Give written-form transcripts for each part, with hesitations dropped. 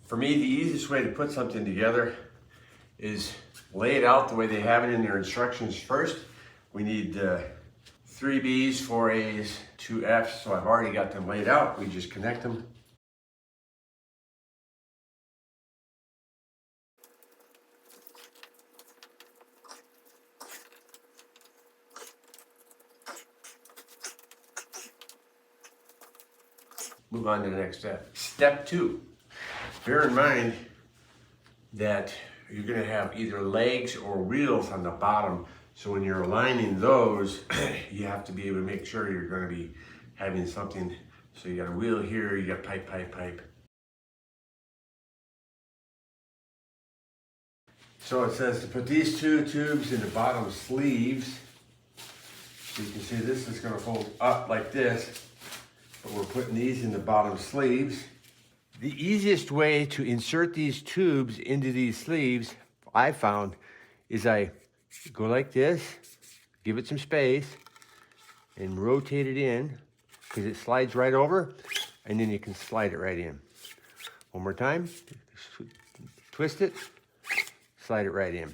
For me, the easiest way to put something together is lay it out the way they have it in their instructions first. We need 3 B's, 4 A's, 2 F's, so I've already got them laid out. We just connect them. Move on to the next step. Step 2. Bear in mind that you're going to have either legs or wheels on the bottom. So when you're aligning those, you have to be able to make sure you're going to be having something. So you got a wheel here, you got pipe, pipe, pipe. So it says to put these 2 tubes in the bottom sleeves. So you can see this is going to fold up like this. But we're putting these in the bottom sleeves. The easiest way to insert these tubes into these sleeves, I found, is I go like this, give it some space, and rotate it in, because it slides right over, and then you can slide it right in. One more time, twist it, slide it right in.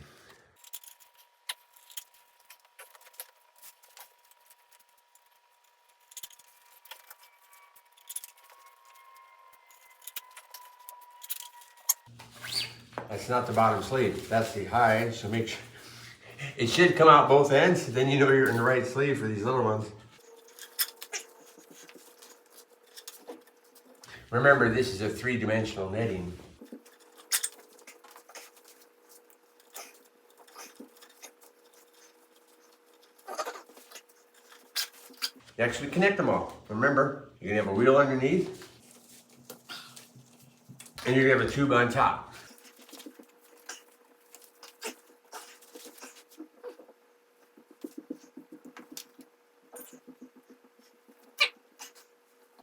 That's not the bottom sleeve, that's the hide, so make sure, it should come out both ends, then you know you're in the right sleeve for these little ones. Remember, this is a 3-dimensional netting. Next, we connect them all. Remember, you're gonna have a wheel underneath, and you're gonna have a tube on top.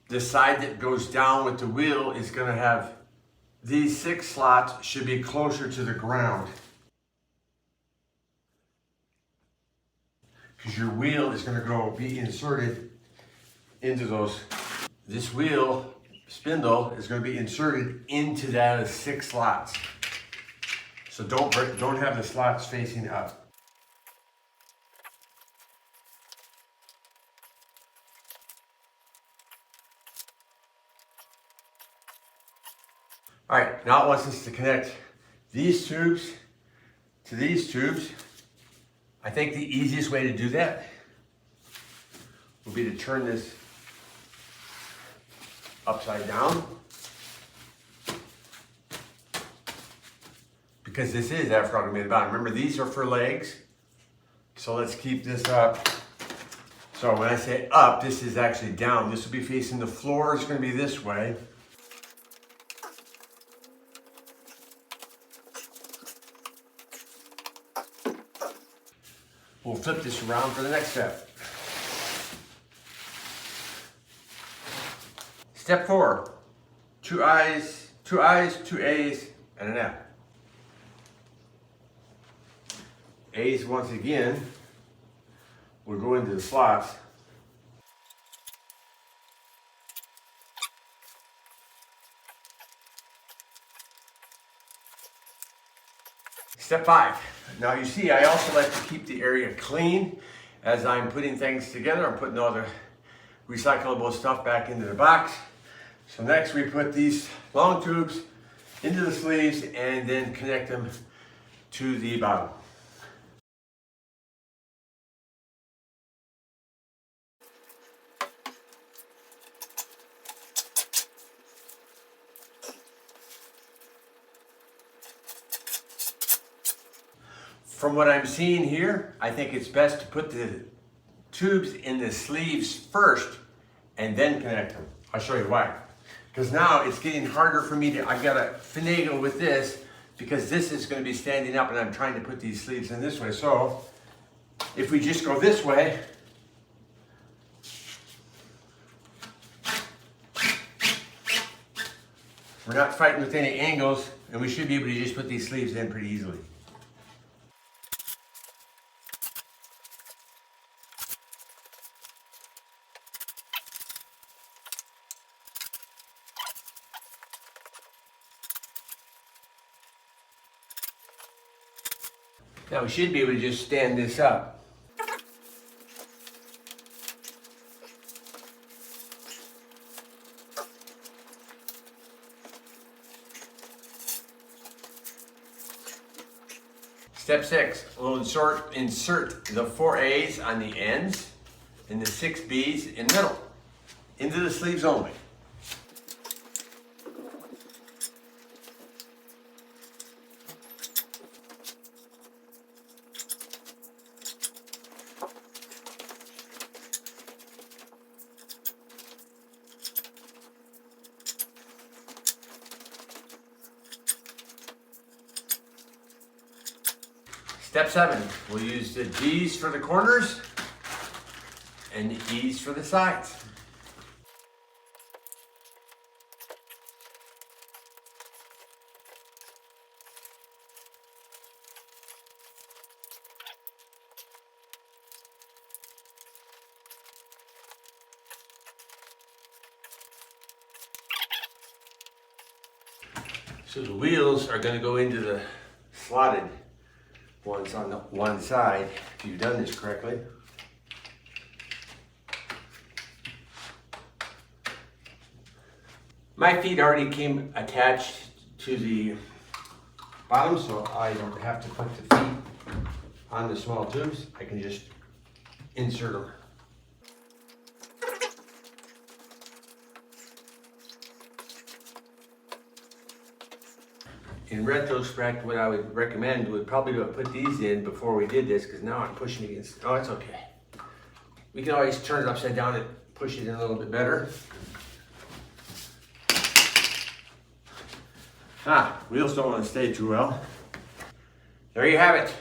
The side that goes down with the wheel is going to have these 6 slots should be closer to the ground. Because your wheel is going to be inserted into those. This wheel spindle is going to be inserted into that 6 slots. So don't have the slots facing up. All right, now it wants us to connect these tubes to these tubes. I think the easiest way to do that would be to turn this upside down, because this is after all going to be the bottom. Remember, these are for legs, so let's keep this up. So when I say up, this is actually down. This will be facing the floor. It's going to be this way. We'll flip this around for the next step. Step 4, 2 I's, 2 A's, and an F. A's, once again, will go into the slots. Step 5. Now you see, I also like to keep the area clean as I'm putting things together. I'm putting all the recyclable stuff back into the box. So next we put these long tubes into the sleeves and then connect them to the bottom. From what I'm seeing here, I think it's best to put the tubes in the sleeves first and then connect them. I'll show you why. Because now it's getting harder for me I've got to finagle with this, because this is going to be standing up and I'm trying to put these sleeves in this way. So if we just go this way, we're not fighting with any angles, and we should be able to just put these sleeves in pretty easily. Now we should be able to just stand this up. Step 6, we'll insert the 4 A's on the ends and the 6 B's in the middle, into the sleeves only. Step 7, we'll use the G's for the corners and the E's for the sides. So the wheels are going to go into the slotted ones on the one side, if you've done this correctly. My feet already came attached to the bottom, so I don't have to put the feet on the small tubes. I can just insert them. In retrospect, what I would recommend would probably have put these in before we did this, because now I'm pushing against, oh, it's okay. We can always turn it upside down and push it in a little bit better. Wheels don't want to stay too well. There you have it.